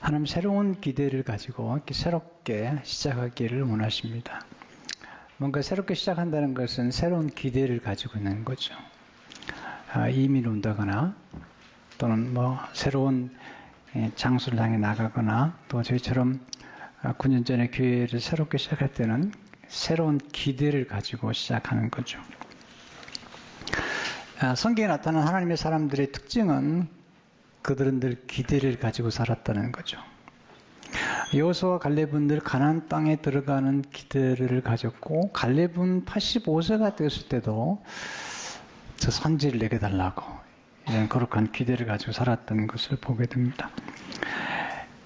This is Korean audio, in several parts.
하나님 새로운 기대를 가지고 이렇게 새롭게 시작하기를 원하십니다. 뭔가 새롭게 시작한다는 것은 새로운 기대를 가지고 있는 거죠. 이민을 온다거나 또는 새로운 장소를 향해 나가거나 또 저희처럼 9년 전에 교회를 새롭게 시작할 때는 새로운 기대를 가지고 시작하는 거죠. 성경에 나타난 하나님의 사람들의 특징은 그들은 늘 기대를 가지고 살았다는 거죠. 여호수아와 갈렙은 늘 가나안 땅에 들어가는 기대를 가졌고, 갈렙은 85세가 되었을 때도 저 선지를 내게 달라고 이런 거룩한 기대를 가지고 살았던 것을 보게 됩니다.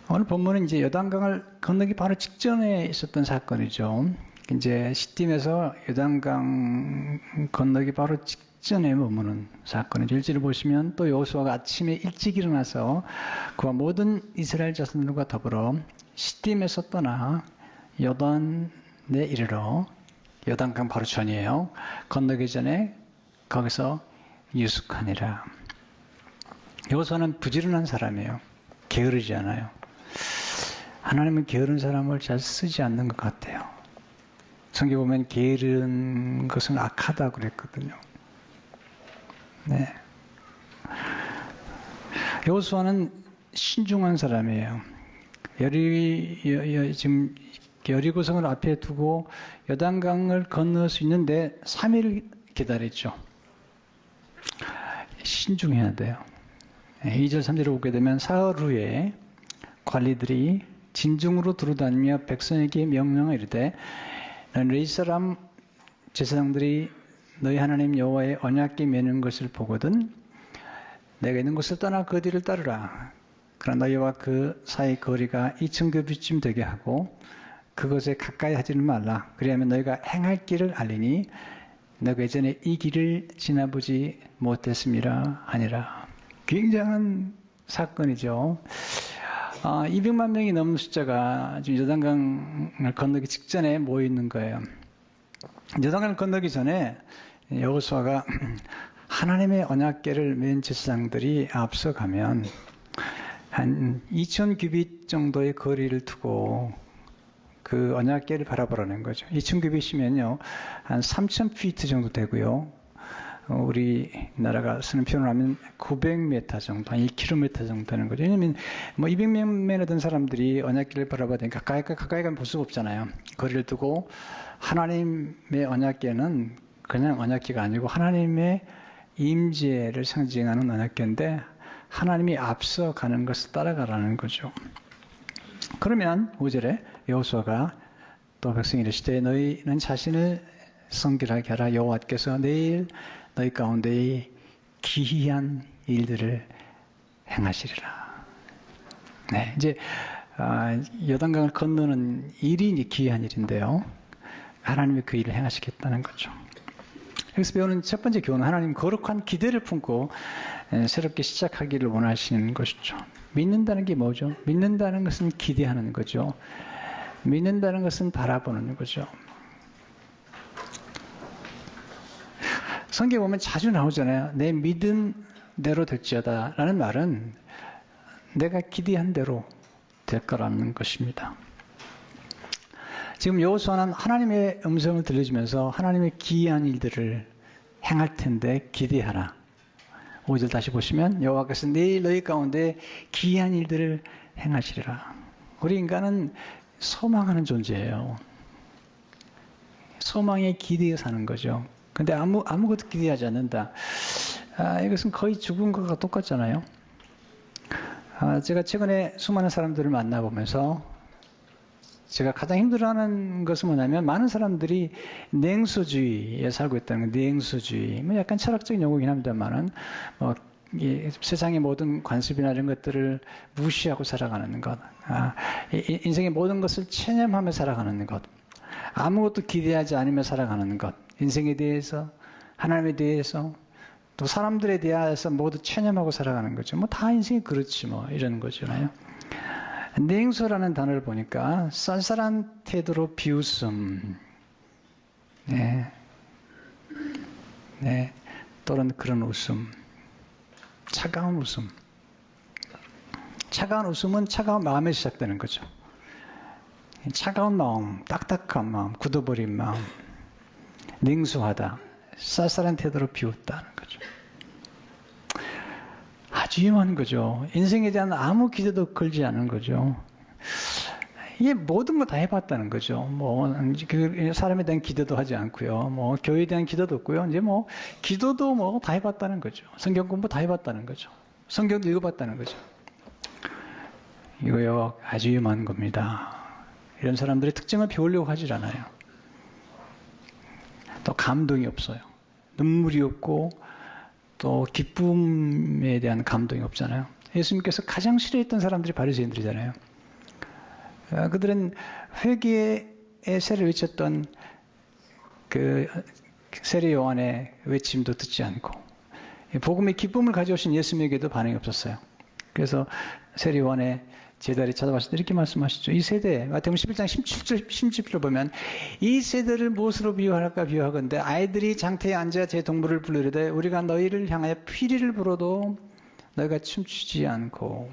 오늘 본문은 이제 요단강을 건너기 바로 직전에 있었던 사건이죠. 이제 시딤에서 요단강 건너기 바로 직전에 머무는 사건이죠. 1절을 보시면 또 여호수아가 아침에 일찍 일어나서 그와 모든 이스라엘 자손들과 더불어 시딤에서 떠나 요단에 이르러, 요단강 바로 전이에요. 건너기 전에 거기서 유숙하니라. 여호수아는 부지런한 사람이에요. 게으르지 않아요. 하나님은 게으른 사람을 잘 쓰지 않는 것 같아요. 성경 보면 게으른 것은 악하다고 그랬거든요. 네. 여호수아는 신중한 사람이에요. 지금 여리고성을 앞에 두고 요단강을 건널 수 있는데 3일 기다렸죠. 신중해야 돼요. 2절 3절을 보게 되면 사흘 후에 관리들이 진중으로 두루다니며 백성에게 명령을 이르되 너희 사람 제사장들이 너희 하나님 여호와의 언약궤 매는 것을 보거든 내가 있는 곳을 떠나 그 뒤를 따르라. 그러나 너희와 그 사이 거리가 2,000규빗쯤 되게 하고 그것에 가까이 하지는 말라. 그리하면 너희가 행할 길을 알리니 너희가 예전에 이 길을 지나보지 못했음이라 하니라. 굉장한 사건이죠. 200만 명이 넘는 숫자가 지금 요단강을 건너기 직전에 모여 있는 거예요. 요단강을 건너기 전에 여호수아가 하나님의 언약궤를 맨 제사장들이 앞서가면 한 2,000규빗 정도의 거리를 두고 그 언약궤를 바라보라는 거죠. 2,000규빗이면요 한 3,000피트 정도 되고요. 우리나라가 쓰는 표현을 하면 900m 정도, 한 1km 정도 되는 거죠. 왜냐면 200명에 든 사람들이 언약궤를 바라봐야 되니까 가까이 가면 볼 수가 없잖아요. 거리를 두고 하나님의 언약궤는 그냥 언약궤가 아니고 하나님의 임재를 상징하는 언약궤인데 하나님이 앞서 가는 것을 따라가라는 거죠. 그러면 5절에 여호수아가 또 백성이 이르시되 너희는 자신을 성결하게 하라. 여호와께서 내일 너희 가운데 기이한 일들을 행하시리라. 네, 이제 요단강을 건너는 일이 이제 기이한 일인데요. 하나님이 그 일을 행하시겠다는 거죠. 여기서 배우는 첫 번째 교훈은 하나님 거룩한 기대를 품고 새롭게 시작하기를 원하시는 것이죠. 믿는다는 게 뭐죠? 믿는다는 것은 기대하는 거죠. 믿는다는 것은 바라보는 거죠. 성경에 보면 자주 나오잖아요. 내 믿은 대로 될지어다 라는 말은 내가 기대한 대로 될 거라는 것입니다. 지금 여호수아는 하나님의 음성을 들려주면서 하나님의 기이한 일들을 행할 텐데 기대하라. 5절 다시 보시면 여호와께서 내일 너희 가운데 기이한 일들을 행하시리라. 우리 인간은 소망하는 존재예요. 소망에 기대해 사는 거죠. 근데 아무것도 기대하지 않는다. 이것은 거의 죽은 것과 똑같잖아요. 제가 최근에 수많은 사람들을 만나보면서 제가 가장 힘들어하는 것은 뭐냐면 많은 사람들이 냉소주의에 살고 있다는 거예요. 냉소주의. 약간 철학적인 용어긴 합니다만은 세상의 모든 관습이나 이런 것들을 무시하고 살아가는 것. 인생의 모든 것을 체념하며 살아가는 것. 아무것도 기대하지 않으며 살아가는 것. 인생에 대해서, 하나님에 대해서, 또 사람들에 대해서 모두 체념하고 살아가는 거죠. 다 인생이 그렇지 이런 거잖아요. 냉소라는 단어를 보니까 쌀쌀한 태도로 비웃음, 또는 그런 웃음, 차가운 웃음. 차가운 웃음은 차가운 마음에 시작되는 거죠. 차가운 마음, 딱딱한 마음, 굳어버린 마음, 냉소하다, 쌀쌀한 태도로 비웃다는 거죠. 아주 위험한 거죠. 인생에 대한 아무 기대도 걸지 않은 거죠. 이게 모든 거 다 해봤다는 거죠. 그 사람에 대한 기대도 하지 않고요. 교회에 대한 기대도 없고요. 이제 기도도 다 해봤다는 거죠. 성경 공부 다 해봤다는 거죠. 성경도 읽어봤다는 거죠. 이거요, 아주 위험한 겁니다. 이런 사람들의 특징을 배우려고 하질 않아요. 또 감동이 없어요. 눈물이 없고 또 기쁨에 대한 감동이 없잖아요. 예수님께서 가장 싫어했던 사람들이 바리새인들이잖아요. 그들은 회개의 세를 외쳤던 그 세례 요한의 외침도 듣지 않고 복음의 기쁨을 가져오신 예수님에게도 반응이 없었어요. 그래서 세례 요한의 제자리 찾아봤을 때 이렇게 말씀하시죠. 이 세대, 마태복음 11장 17절을 보면 이 세대를 무엇으로 비유할까 비유하건대 아이들이 장터에 앉아 제 동물을 부르려되 우리가 너희를 향하여 피리를 불어도 너희가 춤추지 않고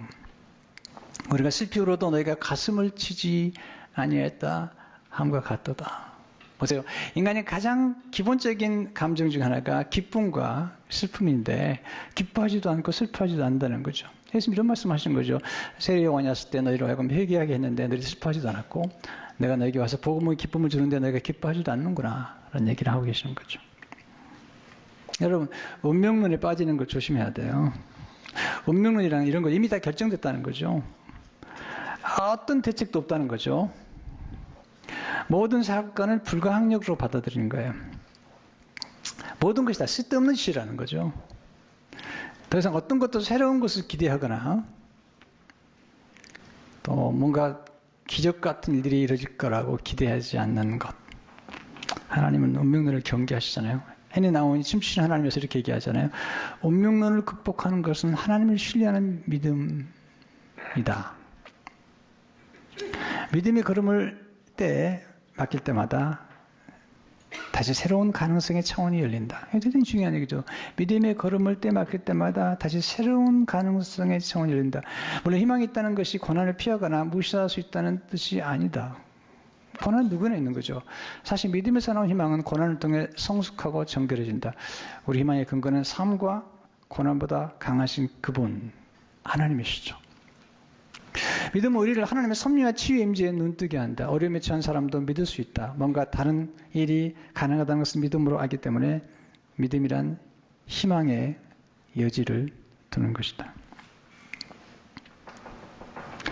우리가 슬피 울어도 너희가 가슴을 치지 아니했다 함과 같도다. 보세요. 인간의 가장 기본적인 감정 중 하나가 기쁨과 슬픔인데 기뻐하지도 않고 슬퍼하지도 않는다는 거죠. 예수님 이런 말씀하신 거죠. 세례 요한이 왔을 때 너희로 하여금 회개하게 했는데 너희들이 슬퍼하지도 않았고 내가 너에게 와서 복음의 기쁨을 주는데 너희가 기뻐하지도 않는구나 라는 얘기를 하고 계시는 거죠. 여러분 운명론에 빠지는 걸 조심해야 돼요. 운명론이랑 이런 거 이미 다 결정됐다는 거죠. 어떤 대책도 없다는 거죠. 모든 사건을 불가항력으로 받아들이는 거예요. 모든 것이 다 쓸데없는 짓이라는 거죠. 더 이상 어떤 것도 새로운 것을 기대하거나 또 뭔가 기적 같은 일들이 이루어질 거라고 기대하지 않는 것. 하나님은 운명론을 경계하시잖아요. 해내 나오니 춤추신 하나님에서 이렇게 얘기하잖아요. 운명론을 극복하는 것은 하나님을 신뢰하는 믿음이다. 믿음의 걸음을 맡길 때마다 다시 새로운 가능성의 차원이 열린다. 이게 굉장히 중요한 얘기죠. 믿음의 걸음을 맡길 때마다 다시 새로운 가능성의 차원이 열린다. 물론 희망이 있다는 것이 고난을 피하거나 무시할 수 있다는 뜻이 아니다. 고난은 누구나 있는 거죠. 사실 믿음에서 나온 희망은 고난을 통해 성숙하고 정결해진다. 우리 희망의 근거는 삶과 고난보다 강하신 그분, 하나님이시죠. 믿음은 우리를 하나님의 섭리와 치유의 임재에 눈뜨게 한다. 어려움에 처한 사람도 믿을 수 있다. 뭔가 다른 일이 가능하다는 것을 믿음으로 알기 때문에 믿음이란 희망의 여지를 두는 것이다.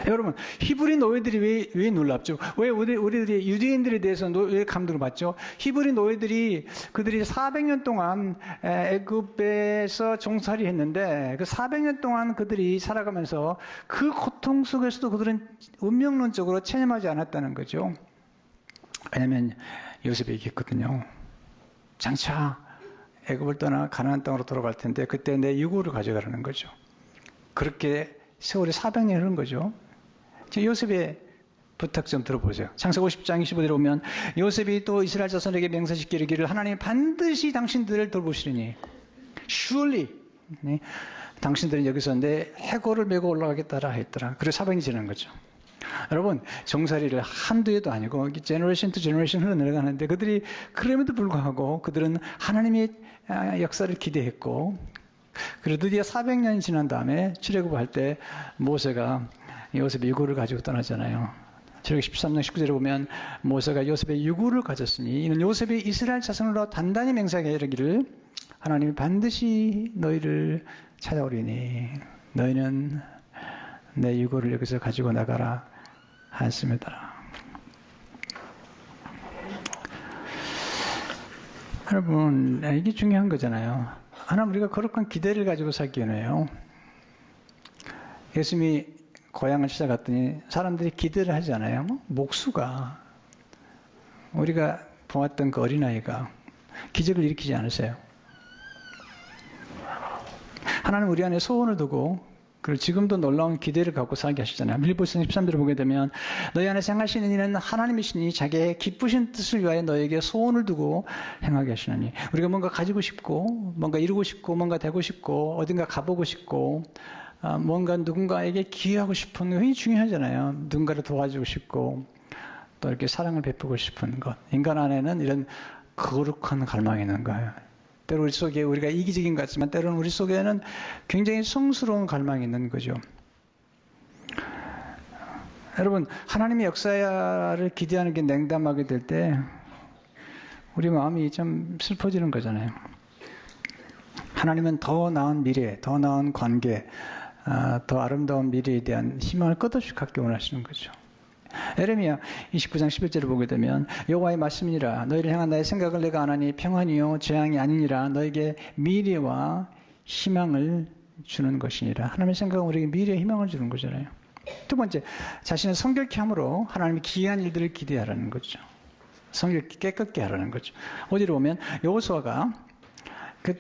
여러분, 히브리 노예들이 왜 놀랍죠? 왜 우리들이 유대인들에 대해서 왜 감동을 받죠? 히브리 노예들이 그들이 400년 동안 애굽에서 종살이 했는데 그 400년 동안 그들이 살아가면서 그 고통 속에서도 그들은 운명론적으로 체념하지 않았다는 거죠. 왜냐하면 요셉이 얘기했거든요. 장차 애굽을 떠나 가나안 땅으로 돌아갈 텐데 그때 내 유고를 가져가라는 거죠. 그렇게 세월이 400년이 흐른 거죠. 요셉의 부탁 좀 들어보세요. 창세기 50장 25절에 보면 요셉이 또 이스라엘 자손에게 맹세시켜 이르기를 하나님 반드시 당신들을 돌보시리니 surely 당신들은 여기서 내 해골을 메고 올라가겠다라 했더라. 그래서 400년이 지난 거죠. 여러분 종살이를 한두 해도 아니고 제너레이션 투 제너레이션 흘러내려가는데 그들이 그럼에도 불구하고 그들은 하나님의 역사를 기대했고 그리고 드디어 400년이 지난 다음에 출애굽을 할 때 모세가 요셉의 유고를 가지고 떠나잖아요. 출애굽 13장 19절에 보면 모세가 요셉의 유고를 가졌으니 이는 요셉이 이스라엘 자손으로 단단히 맹세하게 이르기를 하나님이 반드시 너희를 찾아오리니 너희는 내 유고를 여기서 가지고 나가라 하였습니다. 여러분 이게 중요한 거잖아요. 하나님 우리가 거룩한 기대를 가지고 살기 위해요. 예수님이 고향을 찾아갔더니 사람들이 기대를 하잖아요. 목수가 우리가 보았던 그 어린아이가 기적을 일으키지 않으세요. 하나님 우리 안에 소원을 두고 그리고 지금도 놀라운 기대를 갖고 살게 하시잖아요. 빌립보서 13절을 보게 되면 너희 안에 행하시는 이는 하나님이시니 자기의 기쁘신 뜻을 위하여 너에게 소원을 두고 행하게 하시느니 우리가 뭔가 가지고 싶고 뭔가 이루고 싶고 뭔가 되고 싶고 어딘가 가보고 싶고 뭔가 누군가에게 기여하고 싶은 거 굉장히 중요하잖아요. 누군가를 도와주고 싶고 또 이렇게 사랑을 베푸고 싶은 것. 인간 안에는 이런 거룩한 갈망이 있는 거예요. 때로 우리 속에 우리가 이기적인 것 같지만 때로는 우리 속에는 굉장히 성스러운 갈망이 있는 거죠. 여러분, 하나님의 역사를 기대하는 게 냉담하게 될 때 우리 마음이 좀 슬퍼지는 거잖아요. 하나님은 더 나은 미래, 더 나은 관계, 더 아름다운 미래에 대한 희망을 끝없이 갖게 원하시는 거죠. 에레미야 29장 11절을 보게 되면 여호와의 말씀이니라 너희를 향한 나의 생각을 내가 아나니 평안이요 재앙이 아니니라 너에게 미래와 희망을 주는 것이니라. 하나님의 생각은 우리에게 미래와 희망을 주는 거잖아요. 두 번째, 자신을 성결케 함으로 하나님이 기이한 일들을 기대하라는 거죠. 성결케 깨끗게 하라는 거죠. 어디로 보면 여호수아가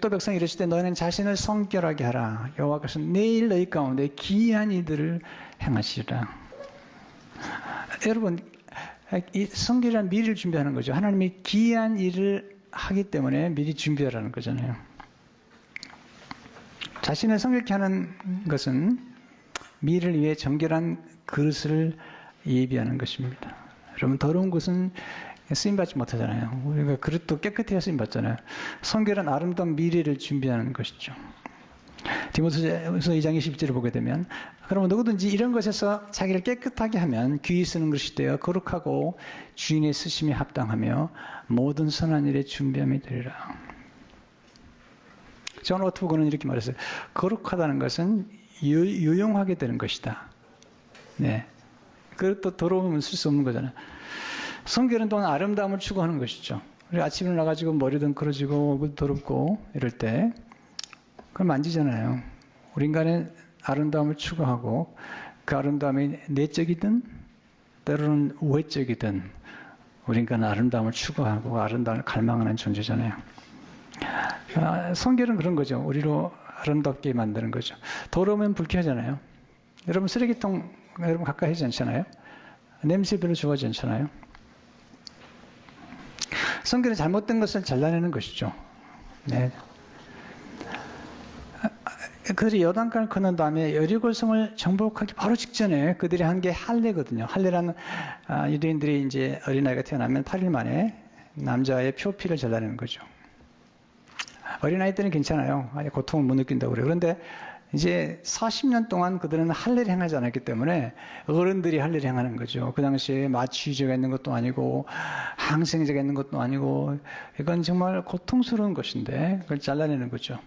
또 백성이 이르실 때 너희는 자신을 성결하게 하라. 여호와께서 내일 너희 가운데 기이한 일들을 행하시리라. 여러분, 이 성결한 미래를 준비하는 거죠. 하나님이 기이한 일을 하기 때문에 미리 준비하라는 거잖아요. 자신을 성결케 하는 것은 미래를 위해 정결한 그릇을 예비하는 것입니다. 여러분, 더러운 것은 쓰임받지 못하잖아요. 우리가 그릇도 깨끗해야 쓰임받잖아요. 성결한 아름다운 미래를 준비하는 것이죠. 디모데후서 2장 20절을 보게 되면 그러면 누구든지 이런 것에서 자기를 깨끗하게 하면 귀히 쓰는 것이 되어 거룩하고 주인의 쓰심에 합당하며 모든 선한 일에 준비함이 되리라. 존 오트부그는 이렇게 말했어요. 거룩하다는 것은 유용하게 되는 것이다. 네. 그것도 더러우면 쓸 수 없는 거잖아요. 성결은 또한 아름다움을 추구하는 것이죠. 우리 아침에 나가지고 머리도 걸어지고 더럽고 이럴 때 그걸 만지잖아요. 우리 인간의 아름다움을 추구하고 그 아름다움이 내적이든 때로는 외적이든 우리 인간은 아름다움을 추구하고 아름다움을 갈망하는 존재잖아요. 성결은 그런 거죠. 우리로 아름답게 만드는 거죠. 더러우면 불쾌하잖아요. 여러분 쓰레기통 여러분 가까이 하지 않잖아요. 냄새 별로 좋아하지 않잖아요. 성결은 잘못된 것을 잘라내는 것이죠. 네. 그들이 요단강을 건넌 다음에 여리고성을 정복하기 바로 직전에 그들이 한 게 할례거든요. 할례라는 유대인들이 이제 어린아이가 태어나면 8일 만에 남자의 표피를 잘라내는 거죠. 어린아이 때는 괜찮아요. 아니 고통을 못 느낀다고 그래요. 그런데 이제 40년 동안 그들은 할례를 행하지 않았기 때문에 어른들이 할례를 행하는 거죠. 그 당시에 마취제가 있는 것도 아니고 항생제가 있는 것도 아니고 이건 정말 고통스러운 것인데 그걸 잘라내는 거죠.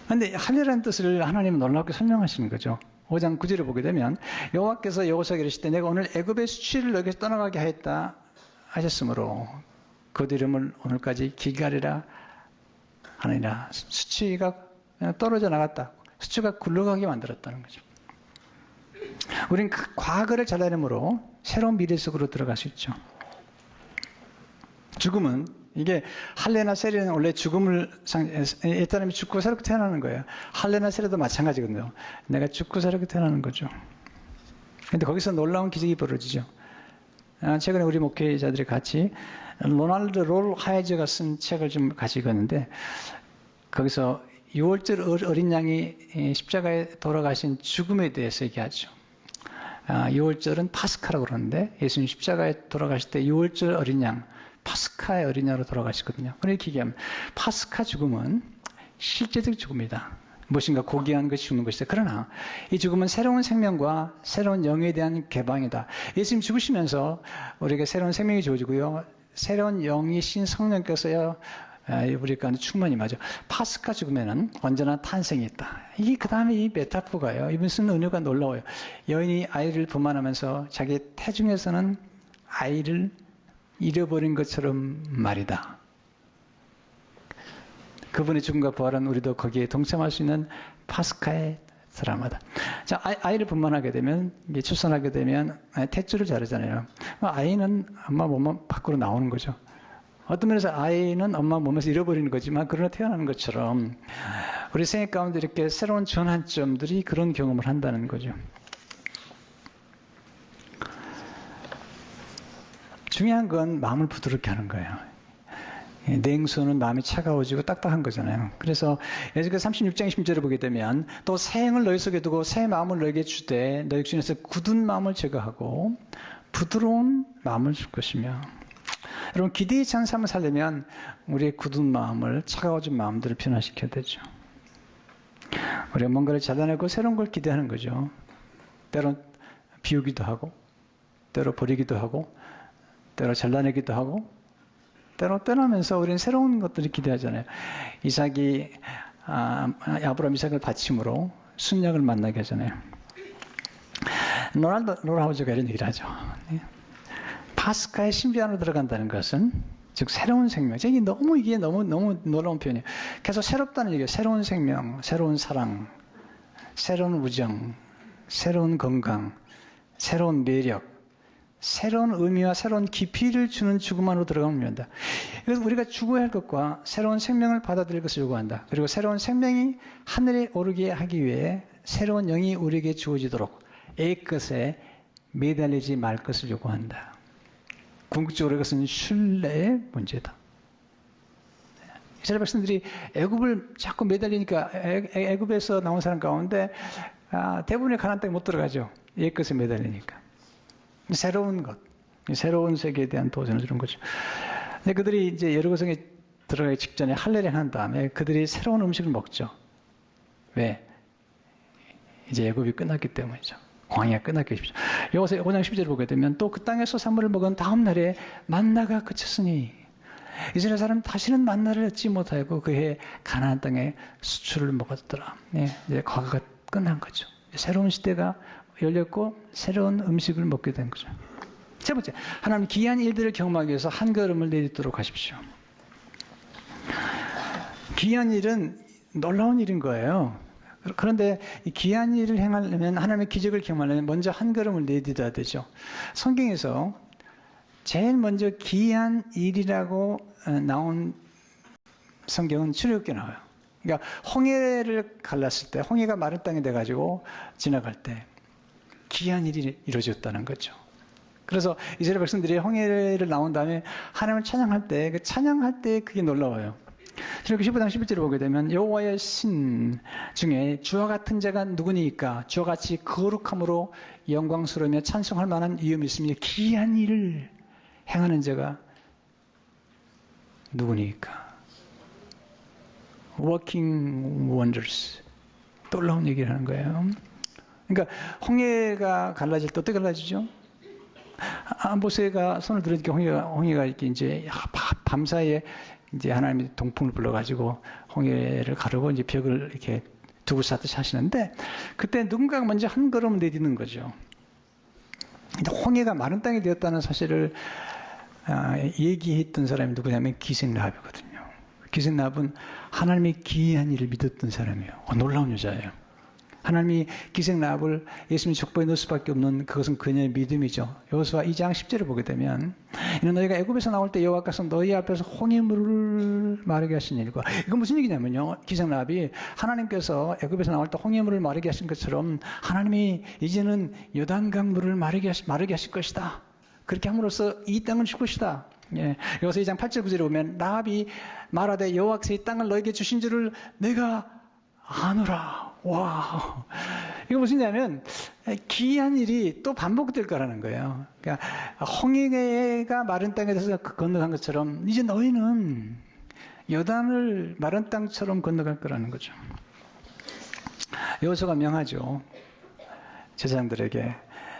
그런데 할례라는 뜻을 하나님은 놀랍게 설명하시는 거죠. 5장 9절을 보게 되면 여호와께서 여호수아에게 이르실 때 내가 오늘 애굽의 수치를 너에게서 떠나가게 하였다 하셨으므로 그들 이름을 오늘까지 기갈이라 하느니라. 수치가 떨어져 나갔다. 수치가 굴러가게 만들었다는 거죠. 우리는 그 과거를 잘라내므로 새로운 미래 속으로 들어갈 수 있죠. 죽음은 이게 할례나 세례는 원래 죽음을 옛 사람이 죽고 새롭게 태어나는 거예요. 할례나 세례도 마찬가지거든요. 내가 죽고 새롭게 태어나는 거죠. 그런데 거기서 놀라운 기적이 벌어지죠. 최근에 우리 목회자들이 같이 로널드 롤 하이저가 쓴 책을 좀 가지고 있는데 거기서 6월절 어린 양이 십자가에 돌아가신 죽음에 대해서 얘기하죠. 6월절은 파스카라고 그러는데 예수님 십자가에 돌아가실 때 6월절 어린 양 파스카의 어린 양으로 돌아가시거든요. 그렇게 얘기하면 파스카 죽음은 실제적 죽음이다. 무엇인가 고귀한 것이 죽는 것이다. 그러나 이 죽음은 새로운 생명과 새로운 영에 대한 개방이다. 예수님 죽으시면서 우리에게 새로운 생명이 주어지고요. 새로운 영이신 성령께서요. 우리가 충만히 맞아. 파스카 죽음에는 언제나 탄생이 있다. 이게 그 다음에 이 메타포가요. 이분 쓰는 은유가 놀라워요. 여인이 아이를 분만하면서 자기 태중에서는 아이를 잃어버린 것처럼 말이다. 그분의 죽음과 부활은 우리도 거기에 동참할 수 있는 파스카의 드라마다. 자, 아이를 분만하게 되면, 이게 출산하게 되면 탯줄을 자르잖아요. 아이는 엄마 몸 밖으로 나오는 거죠. 어떤 면에서 아이는 엄마 몸에서 잃어버리는 거지만 그러나 태어나는 것처럼 우리 생애 가운데 이렇게 새로운 전환점들이 그런 경험을 한다는 거죠. 중요한 건 마음을 부드럽게 하는 거예요. 냉수는 마음이 차가워지고 딱딱한 거잖아요. 그래서 에스겔 36장 20절을 보게 되면 또 새 행을 너희 속에 두고 새 마음을 너희에게 주되 너희 중에서 굳은 마음을 제거하고 부드러운 마음을 줄 것이며. 여러분, 기대에 찬 삶을 살려면 우리의 굳은 마음을, 차가워진 마음들을 변화시켜야 되죠. 우리가 뭔가를 잘라내고 새로운 걸 기대하는 거죠. 때론 비우기도 하고, 때로 버리기도 하고, 때로 잘라내기도 하고, 때로 떠나면서 우리는 새로운 것들을 기대하잖아요. 이삭이 아브라함 이삭을 바침으로 순양을 만나게 하잖아요. 노라우저가 이런 얘기를 하죠. 파스카의 신비 안으로 들어간다는 것은, 즉 새로운 생명. 이게 너무 놀라운 표현이에요. 계속 새롭다는 얘기예요. 새로운 생명, 새로운 사랑, 새로운 우정, 새로운 건강, 새로운 매력, 새로운 의미와 새로운 깊이를 주는 죽음 안으로 들어가면 된다. 그래서 우리가 죽어야 할 것과 새로운 생명을 받아들일 것을 요구한다. 그리고 새로운 생명이 하늘에 오르게 하기 위해 새로운 영이 우리에게 주어지도록 옛 것에 매달리지 말 것을 요구한다. 궁극적으로 이것은 신뢰의 문제다. 이스라엘 백성들이 애굽을 자꾸 매달리니까 애굽에서 나온 사람 가운데 대부분의 가나안 땅에 못 들어가죠. 옛 것에 매달리니까. 새로운 것, 새로운 세계에 대한 도전을 주는 거죠. 근데 그들이 이제 여리고성에 들어가기 직전에 할례를 한 다음에 그들이 새로운 음식을 먹죠. 왜? 이제 애굽이 끝났기 때문이죠. 광야가 끝났기 때문이죠. 여기서 5장 12절을 보게 되면 또 그 땅에서 산물을 먹은 다음 날에 만나가 그쳤으니 이스라엘 사람은 다시는 만나를 얻지 못하고 그해 가나안 땅에 수출을 먹었더라. 네, 이제 과거가 끝난 거죠. 새로운 시대가 열렸고 새로운 음식을 먹게 된 거죠. 세 번째, 하나님 기이한 일들을 경험하기 위해서 한 걸음을 내딛도록 하십시오. 기이한 일은 놀라운 일인 거예요. 그런데 이 기이한 일을 행하려면, 하나님의 기적을 경험하려면 먼저 한 걸음을 내딛어야 되죠. 성경에서 제일 먼저 기이한 일이라고 나온 성경은 출애굽기에 나와요. 그러니까 홍해를 갈랐을 때, 홍해가 마른 땅이 돼가지고 지나갈 때 기이한 일이 이루어졌다는 거죠. 그래서 이스라엘 백성들이 홍해를 나온 다음에 하나님을 찬양할 때, 그 찬양할 때 그게 놀라워요. 그리고 15장 11절을 보게 되면 여호와의 신 중에 주와 같은 자가 누구니까? 주와 같이 거룩함으로 영광스러우며 찬송할 만한 이음이 있으며 기이한 일을 행하는 자가 누구니까? Working wonders. 놀라운 얘기를 하는 거예요. 그러니까 홍해가 갈라질 때 어떻게 갈라지죠? 모세가 손을 들으니까 홍해가 이렇게 이제 밤사이에 이제 하나님이 동풍을 불러가지고 홍해를 가르고 이제 벽을 이렇게 두고 쌓듯이 하시는데, 그때 누군가가 먼저 한 걸음 내딛는 거죠. 홍해가 마른 땅이 되었다는 사실을 얘기했던 사람이 누구냐면 기생라합이거든요. 기생라합은 하나님의 기이한 일을 믿었던 사람이에요. 놀라운 여자예요. 하나님이 기생라합을 예수님 족보에 넣을 수밖에 없는 그것은 그녀의 믿음이죠. 여호수아 2장 10절을 보게 되면 이는 너희가 애굽에서 나올 때 여호와께서 너희 앞에서 홍해물을 마르게 하신 일과, 이건 무슨 얘기냐면요, 기생라합이 하나님께서 애굽에서 나올 때 홍해물을 마르게 하신 것처럼 하나님이 이제는 요단강 물을 마르게 하실 것이다. 그렇게 함으로써 이 땅을 줄 것이다. 예. 여기서 2장 8절 9절에 보면 라합이 말하되 여호와께서 이 땅을 너에게 주신 줄을 내가 아노라. 와, 이거 무슨냐면 기이한 일이 또 반복될 거라는 거예요. 그러니까 홍해가 마른 땅에 대해서 건너간 것처럼 이제 너희는 요단을 마른 땅처럼 건너갈 거라는 거죠. 여호수아가 명하죠. 제사장들에게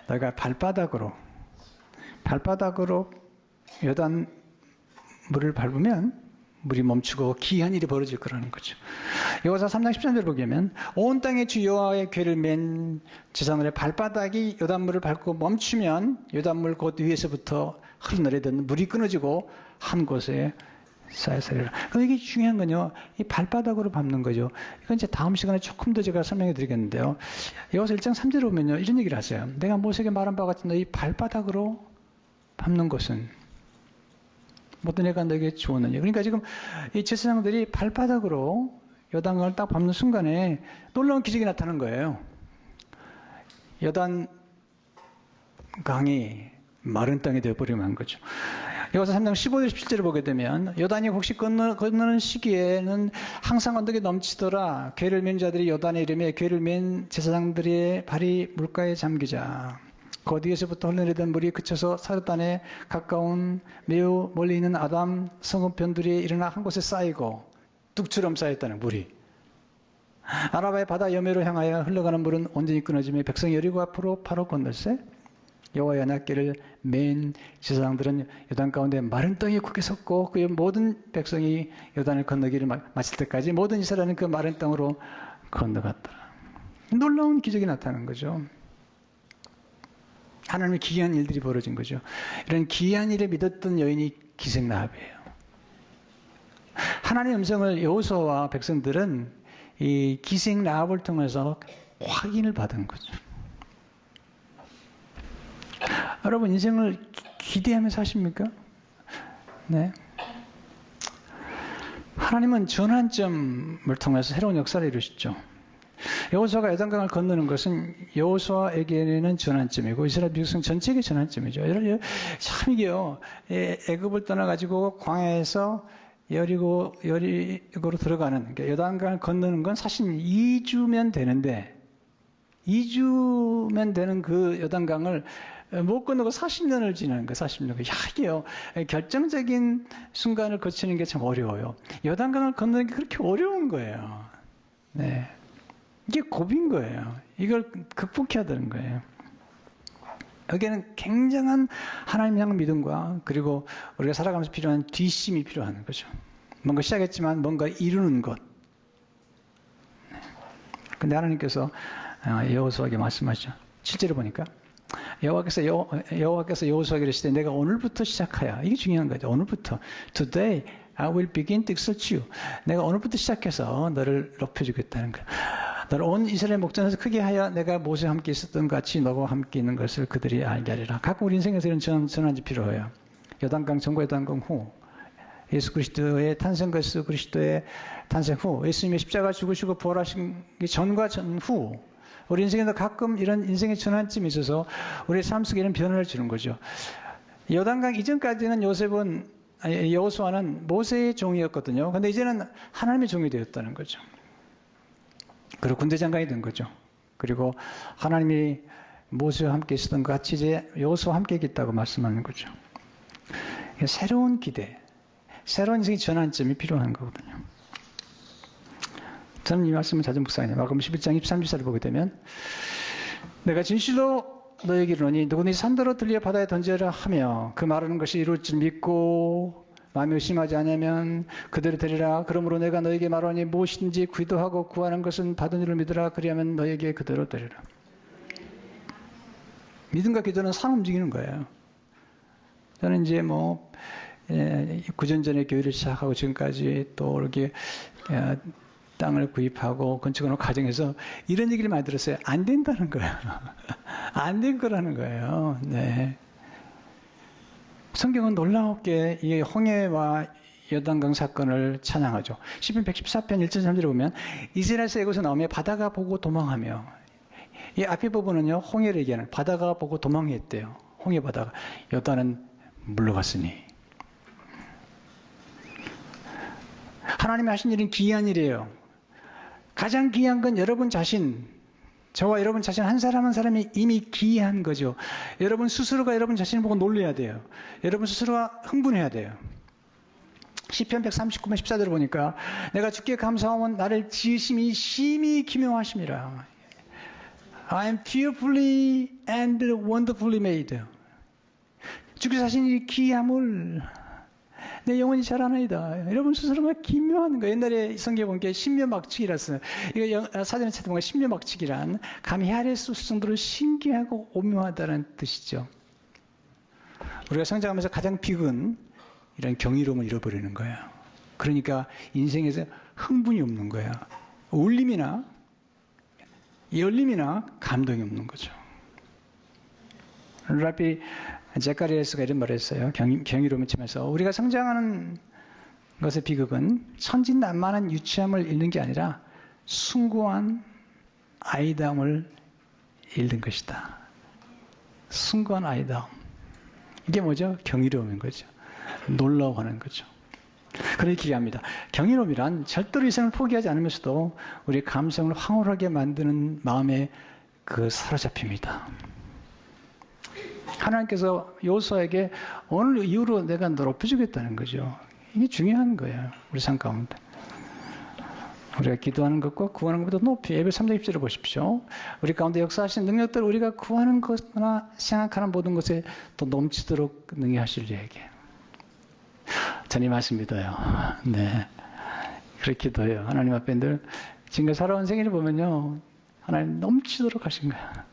너희가 발바닥으로 요단 물을 밟으면 물이 멈추고 기이한 일이 벌어질 거라는 거죠. 여호수아 3장 13절 보면 온 땅에 주 여호와의 궤를 맨 제사장들의 발바닥이 요단물을 밟고 멈추면 요단물 곧 위에서부터 흘러내리던 물이 끊어지고 한 곳에 쌓여서리라. 이게 중요한 건요, 이 발바닥으로 밟는 거죠. 이건 이제 다음 시간에 조금 더 제가 설명해 드리겠는데요. 여호수아 1장 3절에 보면요, 이런 얘기를 하세요. 내가 모세에게 말한 바와 같이 너희 발바닥으로 밟는 것은 모든 애가 너에게 주었느냐. 그러니까 지금 이 제사장들이 발바닥으로 요단강을 딱 밟는 순간에 놀라운 기적이 나타난 거예요. 요단강이 마른 땅이 되어버리면 한 거죠. 여기서 3장 15절 17절을 보게 되면 요단이 혹시 건너는 시기에는 항상 언덕이 넘치더라. 궤를 맨 자들이 요단의 이름에 궤를 맨 제사장들의 발이 물가에 잠기자. 그 어디에서부터 흘러내리던 물이 그쳐서 사르단에 가까운 매우 멀리 있는 아담 성읍편들이 일어나 한 곳에 쌓이고 뚝처럼 쌓였다는 물이. 아라바의 바다 여매로 향하여 흘러가는 물은 온전히 끊어지며 백성이 여리고 앞으로 바로 건널세. 여호와의 언약궤를 맨 제사장들은 요단 가운데 마른 땅에 굳게 섰고 그의 모든 백성이 요단을 건너기를 마칠 때까지 모든 이스라엘은 그 마른 땅으로 건너갔더라. 놀라운 기적이 나타난 거죠. 하나님의 기이한 일들이 벌어진 거죠. 이런 기이한 일을 믿었던 여인이 기생라합이에요. 하나님의 음성을 여호수아와 백성들은 이 기생라합을 통해서 확인을 받은 거죠. 여러분 인생을 기대하면서 사십니까? 네. 하나님은 전환점을 통해서 새로운 역사를 이루시죠. 여호수아가 요단강을 건너는 것은 여호수아에게는 전환점이고 이스라엘 백성 전체의 전환점이죠. 참 이게요. 애굽을 떠나가지고 광야에서 여리고로 들어가는 그러니까 요단강을 건너는 건 사실 2주면 되는데 2주면 되는 그 요단강을 못 건너고 40년을 지나는 거예요. 40년. 야, 이게요. 결정적인 순간을 거치는 게 참 어려워요. 요단강을 건너는 게 그렇게 어려운 거예요. 네. 이게 고비인 거예요. 이걸 극복해야 되는 거예요. 여기에는 굉장한 하나님 향한 믿음과 그리고 우리가 살아가면서 필요한 뒷심이 필요한 거죠. 뭔가 시작했지만 뭔가 이루는 것. 근데 하나님께서 여호수아에게 말씀하시죠. 실제로 보니까 여호와께서 여호수아에게 이르시되 내가 오늘부터 시작하여 이게 중요한 거죠. 오늘부터 Today I will begin to exalt you. 내가 오늘부터 시작해서 너를 높여주겠다는 거야. 너를 온 이스라엘 목전에서 크게 하여 내가 모세와 함께 있었던 같이 너와 함께 있는 것을 그들이 알게 하리라. 가끔 우리 인생에서 이런 전환이 필요해요. 요단강 전과 요단강 후 예수 그리스도의 탄생과 예수 그리스도의 탄생 후 예수님의 십자가 죽으시고 부활하신 전과 전후 우리 인생에도 가끔 이런 인생의 전환점이 있어서 우리의 삶 속에 이런 변화를 주는 거죠. 요단강 이전까지는 여호수아는 모세의 종이었거든요. 근데 이제는 하나님의 종이 되었다는 거죠. 그리고 군대 장관이 된 거죠. 그리고 하나님이 모세와 함께 있었던 것 같이 이제 여호수아와 함께 있다고 말씀하는 거죠. 새로운 기대, 새로운 인생의 전환점이 필요한 거거든요. 저는 이 말씀을 자주 묵상해요. 마가복음 11장 23절을 보게 되면 내가 진실로 너에게 이르노니 누구든지 산더러 들려 바다에 던져라 하며 그 말하는 것이 이룰 줄 믿고 마음이 의심하지 않으면 그대로 되리라. 그러므로 내가 너에게 말하니 무엇이든지 기도하고 구하는 것은 받은 줄을 믿으라. 그리하면 너에게 그대로 되리라. 믿음과 기도는 산 움직이는 거예요. 저는 이제 구전전에 교회를 시작하고 지금까지 또 이렇게 땅을 구입하고 건축하는 과정에서 이런 얘기를 많이 들었어요. 안 된다는 거예요. 안 된 거라는 거예요. 네. 성경은 놀랍게 이 홍해와 요단강 사건을 찬양하죠. 시편 114편 1절 3절에 보면 이스라엘에서 애굽에서 나오며 바다가 보고 도망하며 이 앞에 부분은요 홍해를 얘기하는 바다가 보고 도망했대요. 홍해 바다가 요단은 물러갔으니 하나님이 하신 일은 기이한 일이에요. 가장 기이한 건 여러분 자신 저와 여러분 자신 한 사람 한 사람이 이미 기이한 거죠. 여러분 스스로가 여러분 자신을 보고 놀라야 돼요. 여러분 스스로가 흥분해야 돼요. 시편 139편 14절을 보니까 내가 주께 감사하면 나를 지으심이 심히 기묘하심이라. I am fearfully and wonderfully made. 주께서 하신 이 기이함을 내 영혼이 잘하나이다. 여러분 스스로가 기묘한 거예요. 옛날에 성경에 보니까 신묘막측이라서 이거 사전에 찾아보면 신묘막측이란 감히 헤아릴 수 없을 정도로 신기하고 오묘하다는 뜻이죠. 우리가 성장하면서 가장 비극은 이런 경이로움을 잃어버리는 거예요. 그러니까 인생에서 흥분이 없는 거예요. 울림이나 열림이나 감동이 없는 거죠. 라비 제카리아스가 이런 말을 했어요. 경이로움을 치면서 우리가 성장하는 것의 비극은 천진난만한 유치함을 잃는 게 아니라 숭고한 아이다움을 잃는 것이다. 숭고한 아이다움. 이게 뭐죠? 경이로움인 거죠. 놀라워하는 거죠. 그렇게 기대합니다. 경이로움이란 절대로 이성을 포기하지 않으면서도 우리 감성을 황홀하게 만드는 마음의 그 사로잡힙니다. 하나님께서 여호수아에게 오늘 이후로 내가 널 높여주겠다는 거죠. 이게 중요한 거예요. 우리 삶 가운데. 우리가 기도하는 것과 구하는 것보다 높이 예배 3장 10절을 보십시오. 우리 가운데 역사하신 능력들 우리가 구하는 것이나 생각하는 모든 것에 더 넘치도록 능히하실 이에게. 저는 이 말씀 믿어요. 네. 그렇게 기도해요. 하나님 앞에 늘 지금까지 살아온 생일을 보면요. 하나님 넘치도록 하신 거야.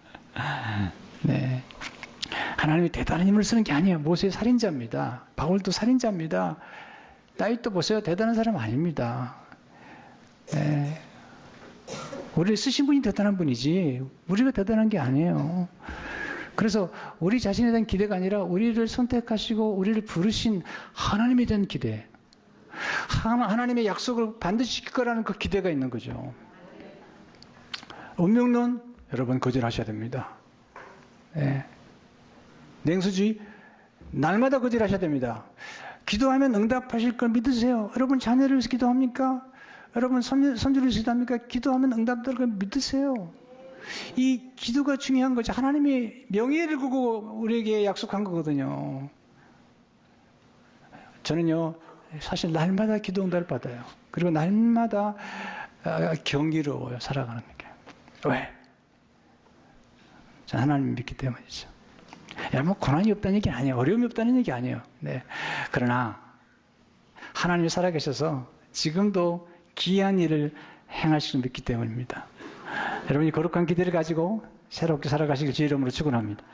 네. 하나님이 대단한 힘을 쓰는 게 아니에요. 모세의 살인자입니다. 바울도 살인자입니다. 다윗도 보세요. 대단한 사람 아닙니다. 네. 우리를 쓰신 분이 대단한 분이지 우리가 대단한 게 아니에요. 그래서 우리 자신에 대한 기대가 아니라 우리를 선택하시고 우리를 부르신 하나님에 대한 기대, 하나님의 약속을 반드시 지킬 거라는 그 기대가 있는 거죠. 운명론 여러분 거절하셔야 됩니다. 네. 냉수주의 날마다 거절하셔야 됩니다. 기도하면 응답하실 걸 믿으세요. 여러분 자녀를 위해서 기도합니까? 여러분 손주를 위해서 기도합니까? 기도하면 응답될 걸 믿으세요. 이 기도가 중요한 거죠. 하나님이 명예를 두고 우리에게 약속한 거거든요. 저는요 사실 날마다 기도 응답을 받아요. 그리고 날마다 경이로워요. 살아가는 게. 왜? 저는 하나님을 믿기 때문이죠. 여러분 고난이 없다는 얘기 아니에요. 어려움이 없다는 얘기 아니에요. 네. 그러나 하나님이 살아계셔서 지금도 기이한 일을 행하시는 믿기 때문입니다. 여러분이 거룩한 기대를 가지고 새롭게 살아가시길 주의 이름으로 축원합니다.